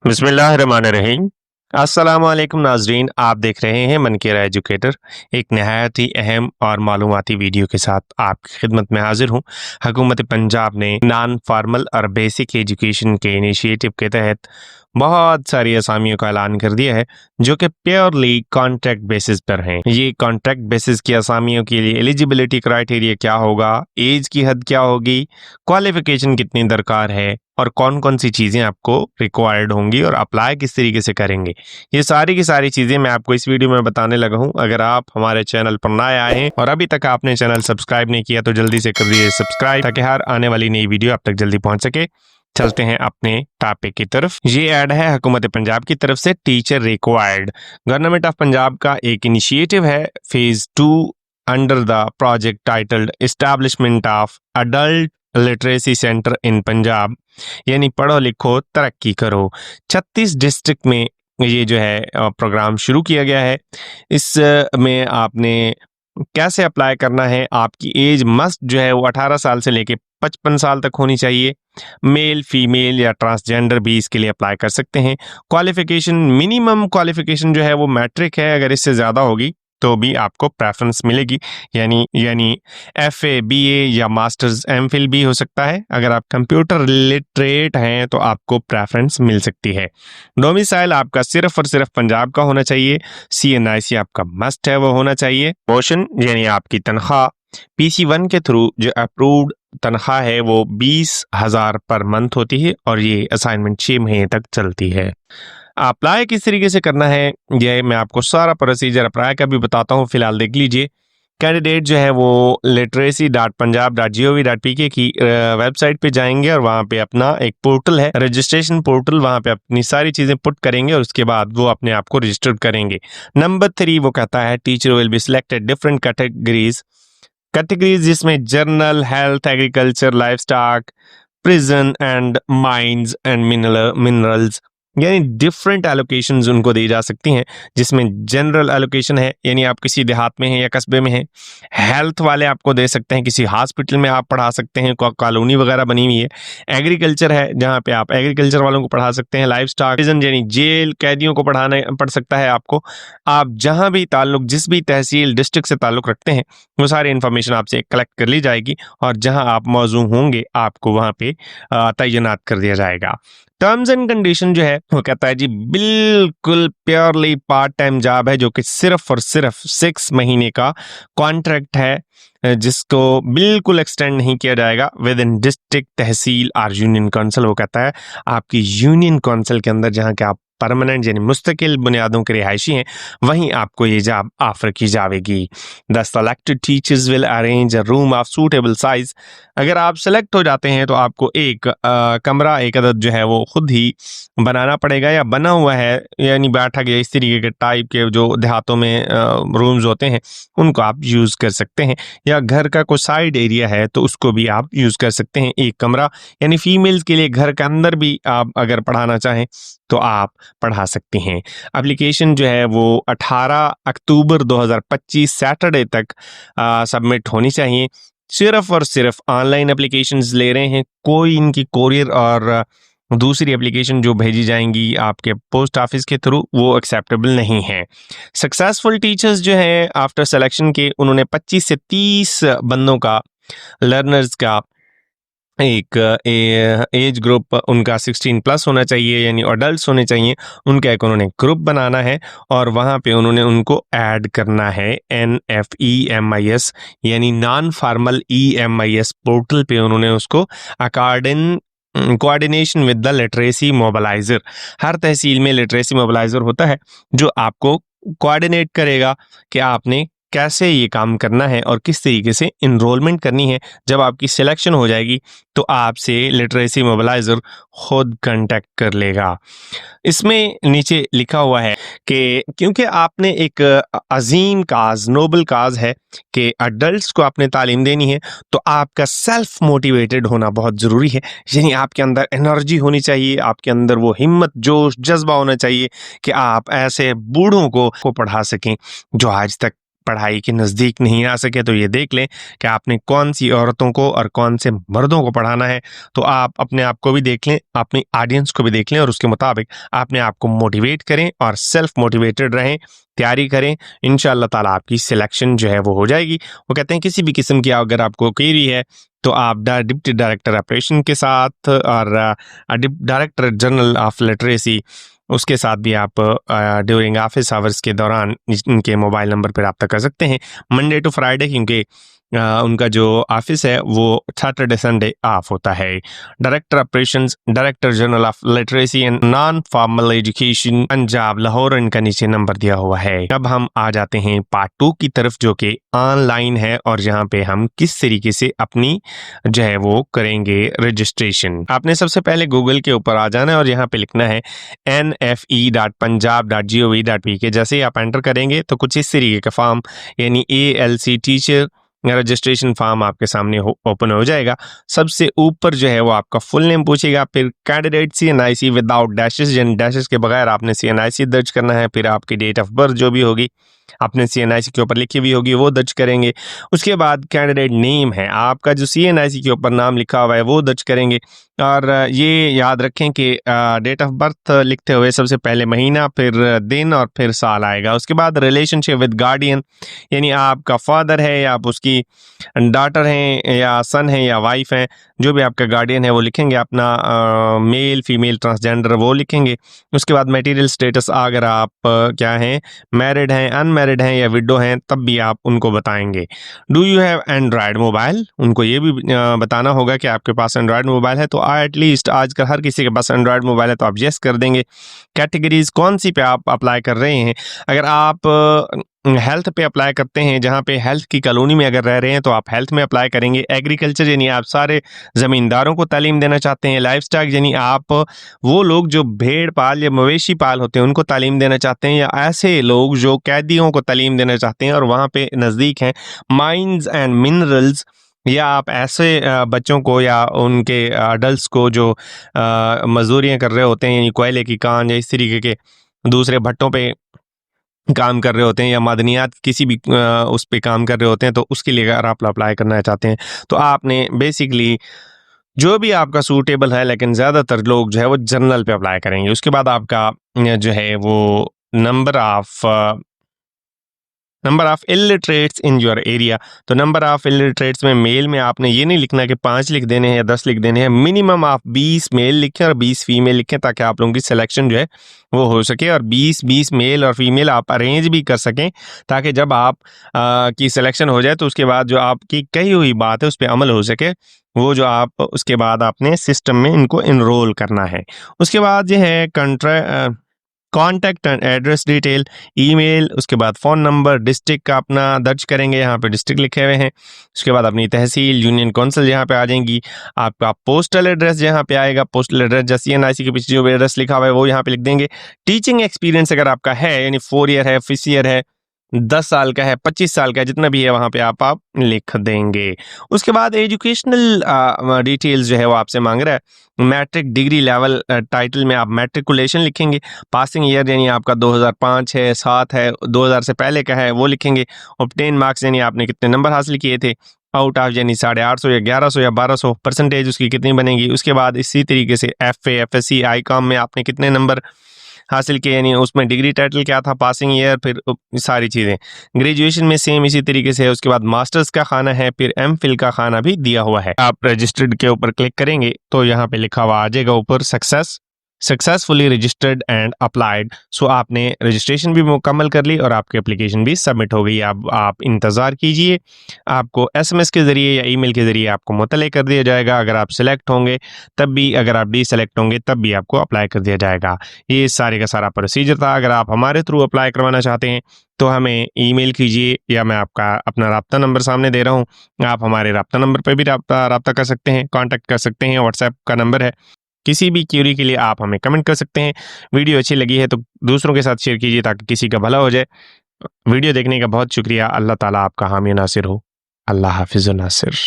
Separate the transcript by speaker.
Speaker 1: बिस्मिल्लाहिर्रहमानिर्रहीम। अस्सलामुअलैकुम नाज़रीन, आप देख रहे हैं मन केरा एजुकेटर। एक नहायत ही अहम और मालूमाती वीडियो के साथ आपकी खिदमत में हाजिर हूँ। हुकूमत पंजाब ने नॉन फार्मल और बेसिक एजुकेशन के इनिशिएटिव के तहत बहुत सारी असामियों का ऐलान कर दिया है जो कि प्योरली कॉन्ट्रैक्ट बेसिस पर हैं। ये कॉन्ट्रैक्ट बेसिस की असामियों के लिए एलिजिबिलिटी क्राइटेरिया क्या होगा, एज की हद क्या होगी, क्वालिफिकेशन कितनी दरकार है और कौन कौन सी चीज़ें आपको रिक्वायर्ड होंगी और अप्लाई किस तरीके से करेंगे, ये सारी की सारी चीज़ें मैं आपको इस वीडियो में बताने लगा हूं। अगर आप हमारे चैनल पर नए आए हैं और अभी तक आपने चैनल सब्सक्राइब नहीं किया तो जल्दी से कर दीजिए सब्सक्राइब, ताकि हर आने वाली नई वीडियो आप तक जल्दी पहुंच सके। चलते हैं अपने टॉपिक की तरफ। ये ऐड है हुकूमत पंजाब की तरफ से teacher required. Government of Punjab का एक इनिशिएटिव है phase 2 under the project titled establishment of adult literacy centre in Punjab, यानी पढ़ो लिखो तरक्की करो। 36 डिस्ट्रिक्ट में ये जो है प्रोग्राम शुरू किया गया है। इस में आपने कैसे अप्लाई करना है, आपकी एज मस्ट जो है वो 18 साल से लेके 55 साल तक होनी चाहिए। मेल, फीमेल या ट्रांसजेंडर भी इसके लिए अप्लाई कर सकते हैं। क्वालिफिकेशन, मिनिमम क्वालिफिकेशन जो है वो मैट्रिक है। अगर इससे ज़्यादा होगी तो भी आपको प्रेफरेंस मिलेगी, यानी एफए, बीए या मास्टर्स, एमफिल भी हो सकता है। अगर आप कंप्यूटर लिटरेट हैं तो आपको प्रेफरेंस मिल सकती है। डोमिसाइल आपका सिर्फ और सिर्फ पंजाब का होना चाहिए। CNIC आपका मस्ट है, वो होना चाहिए। पोर्शन यानी आपकी तनख्वाह PC1 के थ्रू जो अप्रूव्ड तनख्वाह है वो 20,000 पर मंथ होती है और ये असाइनमेंट 6 महीने तक चलती है। अप्लाई किस तरीके से करना है ये मैं आपको सारा प्रोसीजर अप्लाई का भी बताता हूँ, फिलहाल देख लीजिए। कैंडिडेट जो है वो literacy.punjab.gov.pk की वेबसाइट पे जाएंगे और वहाँ पे अपना एक पोर्टल है, रजिस्ट्रेशन पोर्टल, वहाँ पे अपनी सारी चीज़ें पुट करेंगे और उसके बाद वो अपने आप को रजिस्टर करेंगे। नंबर 3 वो कहता है teacher will be selected different categories जिसमें general, health, agriculture, livestock, prison and mines and minerals, यानी डिफरेंट एलोकेशंस उनको दी जा सकती हैं। जिसमें जनरल एलोकेशन है, यानी आप किसी देहात में हैं या कस्बे में हैं। हेल्थ वाले आपको दे सकते हैं, किसी हॉस्पिटल में आप पढ़ा सकते हैं, कॉलोनी वगैरह बनी हुई है। एग्रीकल्चर है जहाँ पे आप एग्रीकल्चर वालों को पढ़ा सकते हैं। लाइफ स्टॉक, प्रिजन यानी जेल कैदियों को पढ़ाना पड़ सकता है आपको। आप जहाँ भी ताल्लुक, जिस भी तहसील डिस्ट्रिक्ट से ताल्लुक रखते हैं, वो सारी इन्फॉर्मेशन आपसे कलेक्ट कर ली जाएगी और जहाँ आप मौजू होंगे आपको वहाँ पे तैनात कर दिया जाएगा। टर्म्स एंड कंडीशन जो है वो कहता है जी बिल्कुल प्योरली पार्ट टाइम जॉब है, जो कि सिर्फ और सिर्फ 6 महीने का कॉन्ट्रैक्ट है, जिसको बिल्कुल एक्सटेंड नहीं किया जाएगा विद इन डिस्ट्रिक्ट, तहसील और यूनियन काउंसिल। वो कहता है आपकी यूनियन काउंसिल के अंदर जहाँ के आप परमानेंट यानी मुस्तकिल बुनियादों के रिहायशी हैं, वहीं आपको ये जॉब ऑफर की जाएगी। The selected teachers will arrange a room of suitable size. अगर आप सेलेक्ट हो जाते हैं तो आपको एक कमरा, एक अदद जो है वो खुद ही बनाना पड़ेगा या बना हुआ है, यानी बैठक या इस तरीके के टाइप के जो देहातों में रूम्स होते हैं उनको आप यूज़ कर सकते हैं, या घर का कोई साइड एरिया है तो उसको भी आप यूज़ कर सकते हैं। एक कमरा यानी फीमेल्स के लिए घर के अंदर भी आप अगर पढ़ाना चाहें तो आप पढ़ा सकते हैं। एप्लीकेशन जो है वो 18 अक्टूबर 2025 सैटरडे तक सबमिट होनी चाहिए। सिर्फ और सिर्फ ऑनलाइन एप्लीकेशंस ले रहे हैं, कोई इनकी कोरियर और दूसरी एप्लीकेशन जो भेजी जाएंगी आपके पोस्ट ऑफिस के थ्रू वो एक्सेप्टेबल नहीं है। सक्सेसफुल टीचर्स जो हैं आफ्टर सिलेक्शन के, उन्होंने 25 से 30 बंदों का, लर्नर्स का एक एज ग्रुप उनका 16 प्लस होना चाहिए, यानी अडल्ट होने चाहिए। उनका एक उन्होंने ग्रुप बनाना है और वहाँ पे उन्होंने उनको ऐड करना है NFEMIS यानी नॉन फार्मल EMIS पोर्टल पे उन्होंने उसको coordination with the literacy mobiliser. हर तहसील में लिटरेसी मोबिलाइजर होता है जो आपको कोऑर्डिनेट करेगा कि आपने कैसे ये काम करना है और किस तरीके से इनरोलमेंट करनी है। जब आपकी सिलेक्शन हो जाएगी तो आपसे लिटरेसी मोबिलाइजर खुद कांटेक्ट कर लेगा। इसमें नीचे लिखा हुआ है कि क्योंकि आपने एक अजीम काज, नोबल काज है कि अडल्ट्स को आपने तालीम देनी है, तो आपका सेल्फ मोटिवेटेड होना बहुत ज़रूरी है। यानी आपके अंदर एनर्जी होनी चाहिए, आपके अंदर वो हिम्मत, जोश, जज्बा होना चाहिए कि आप ऐसे बूढ़ों को पढ़ा सकें जो आज तक पढ़ाई के नज़दीक नहीं आ सके तो ये देख लें कि आपने कौन सी औरतों को और कौन से मर्दों को पढ़ाना है। तो आप अपने आप को भी देख लें, अपनी ऑडियंस को भी देख लें और उसके मुताबिक अपने आप को मोटिवेट करें और सेल्फ मोटिवेटेड रहें, तैयारी करें। इंशाअल्लाह ताला आपकी सिलेक्शन जो है वो हो जाएगी। वो कहते हैं किसी भी किस्म की अगर आपको क्वेरी है तो आप डिप्टी डायरेक्टर ऑपरेशन के साथ और डायरेक्टर जनरल ऑफ लिटरेसी उसके साथ भी आप ड्यूरिंग ऑफिस आवर्स के दौरान इनके मोबाइल नंबर पर रब्ता कर सकते हैं। मंडे टू फ्राइडे क्योंकि उनका जो ऑफिस है वो सैटरडे संडे ऑफ होता है। Director operations, director general of literacy and non formal education, Punjab, Lahore, इनका नीचे नंबर दिया हुआ है। अब हम आ जाते हैं पार्ट 2 की तरफ जो कि ऑनलाइन है और जहाँ पे हम किस तरीके से अपनी जो है वो करेंगे रजिस्ट्रेशन। आपने सबसे पहले गूगल के ऊपर आ जाना है और यहाँ पे लिखना है nfe.punjab.gov.pk। जैसे ही आप एंटर करेंगे तो कुछ इस तरीके का फॉर्म यानी ALC टीचर रजिस्ट्रेशन फॉर्म आपके सामने ओपन हो जाएगा। सबसे ऊपर जो है वो आपका फुल नेम पूछेगा, फिर कैंडिडेट CNIC विदाउट डैशेस, यानी डैशेस के बगैर आपने CNIC दर्ज करना है। फिर आपकी डेट ऑफ बर्थ जो भी होगी आपने CNIC के ऊपर लिखी हुई होगी वो दर्ज करेंगे। उसके बाद कैंडिडेट नेम है आपका जो CNIC के ऊपर नाम लिखा हुआ है वो दर्ज करेंगे। और ये याद रखें कि डेट ऑफ बर्थ लिखते हुए सबसे पहले महीना, फिर दिन और फिर साल आएगा। उसके बाद रिलेशनशिप विद गार्डियन, यानी आपका फादर है या आप उसकी डॉटर हैं या सन है या वाइफ हैं, जो भी आपका गार्डियन है वो लिखेंगे। अपना मेल फीमेल ट्रांसजेंडर वो लिखेंगे। उसके बाद मटेरियल स्टेटस, अगर आप क्या हैं, मैरिड हैं, अनमैरिड हैं या विडो हैं, तब भी आप उनको बताएंगे। Do you have Android mobile, उनको ये भी बताना होगा कि आपके पास एंड्रॉयड मोबाइल है। तो एटलीस्ट आजकल हर किसी के पास एंड्रॉयड मोबाइल है तो आप यस कर देंगे। कैटेगरीज कौन सी पे आप अप्लाई कर रहे हैं, अगर आप हेल्थ पे अप्लाई करते हैं, जहाँ पे हेल्थ की कॉलोनी में अगर रह रहे हैं तो आप हेल्थ में अप्लाई करेंगे। एग्रीकल्चर यानी आप सारे ज़मींदारों को तालीम देना चाहते हैं। लाइफ स्टॉक यानी आप वो लोग जो भेड़ पाल या मवेशी पाल होते हैं उनको तालीम देना चाहते हैं, या ऐसे लोग जो कैदियों को तालीम देना चाहते हैं और वहाँ पे नज़दीक हैं। माइंस एंड मिनरल्स, या आप ऐसे बच्चों को या उनके अडल्ट्स को जो मजदूरियाँ कर रहे होते हैं, यानी कोयले की कान या इस तरीके के दूसरे भट्टों पे काम कर रहे होते हैं या मादनियात किसी भी उस पे काम कर रहे होते हैं, तो उसके लिए अगर आप अप्लाई करना चाहते हैं तो आपने बेसिकली जो भी आपका सूटेबल है, लेकिन ज़्यादातर लोग जो है वो जनरल पे अप्लाई करेंगे। उसके बाद आपका जो है वो number of illiterates in your area. तो नंबर ऑफ इलिटरेट्स में मेल में आपने ये नहीं लिखना कि 5 लिख देने हैं या 10 लिख देने हैं। मिनिमम आप 20 मेल लिखें और 20 फीमेल लिखें ताकि आप लोगों की सिलेक्शन जो है वो हो सके, और 20 मेल और फीमेल आप अरेंज भी कर सकें ताकि जब आप की सिलेक्शन हो जाए तो उसके बाद जो आपकी कही हुई बात है उस पर अमल हो सके। वो जो आप उसके बाद आपने सिस्टम में इनको इनरोल करना है। उसके बाद जो है contact and address detail, email, उसके बाद फ़ोन नंबर, डिस्ट्रिक्ट का अपना दर्ज करेंगे, यहाँ पे डिस्ट्रिक्ट लिखे हुए हैं। उसके बाद अपनी तहसील, यूनियन काउंसिल यहाँ पे आ जाएंगी। आपका पोस्टल एड्रेस यहाँ पे आएगा, पोस्टल एड्रेस जैसे CNIC के पीछे जो भी एड्रेस लिखा हुआ है वो यहाँ पे लिख देंगे। टीचिंग एक्सपीरियंस अगर आपका है, यानी 4 ईयर है, 5 ईयर है, 10 साल का है, 25 साल का है, जितना भी है वहाँ पे आप लिख देंगे। उसके बाद एजुकेशनल डिटेल्स जो है वो आपसे मांग रहा है। मैट्रिक डिग्री लेवल, टाइटल में आप मैट्रिकुलेशन लिखेंगे। पासिंग ईयर यानी आपका 2005 है, 7 है, 2000 से पहले का है वो लिखेंगे। ऑब्टेन मार्क्स यानी आपने कितने नंबर हासिल किए थे। आउट ऑफ यानी 850 या 1100 या 1200 परसेंटेज उसकी कितनी बनेगी। उसके बाद इसी तरीके से FA, FSC, ICOM में आपने कितने नंबर हासिल किए, यानी उसमें डिग्री टाइटल क्या था, पासिंग ईयर, फिर सारी चीज़ें। ग्रेजुएशन में सेम इसी तरीके से है। उसके बाद मास्टर्स का खाना है, फिर MPhil का खाना भी दिया हुआ है। आप रजिस्टर्ड के ऊपर क्लिक करेंगे तो यहाँ पे लिखा हुआ आ जाएगा ऊपर सक्सेसफुली रजिस्टर्ड एंड अप्लाइड। सो आपने रजिस्ट्रेशन भी मुकम्मल कर ली और आपकी एप्लीकेशन भी सबमिट हो गई। अब आप इंतज़ार कीजिए, आपको SMS के ज़रिए या ईमेल के ज़रिए आपको मुतले कर दिया जाएगा। अगर आप सिलेक्ट होंगे तब भी, अगर आप डिसेलेक्ट होंगे तब भी आपको अप्लाई कर दिया जाएगा। ये सारे का सारा प्रोसीजर था। अगर आप हमारे थ्रू अप्लाई करवाना चाहते हैं तो हमें ईमेल कीजिए, या मैं आपका अपना राब्ता नंबर सामने दे रहा हूँ, आप हमारे राब्ता नंबर पर भी राब्ता कर सकते हैं, कॉन्टैक्ट कर सकते हैं। व्हाट्सएप का नंबर है। किसी भी क्यूरी के लिए आप हमें कमेंट कर सकते हैं। वीडियो अच्छी लगी है तो दूसरों के साथ शेयर कीजिए ताकि किसी का भला हो जाए। वीडियो देखने का बहुत शुक्रिया। अल्लाह ताला आपका हामी नासिर हो। अल्लाह हाफिज़ नासिर।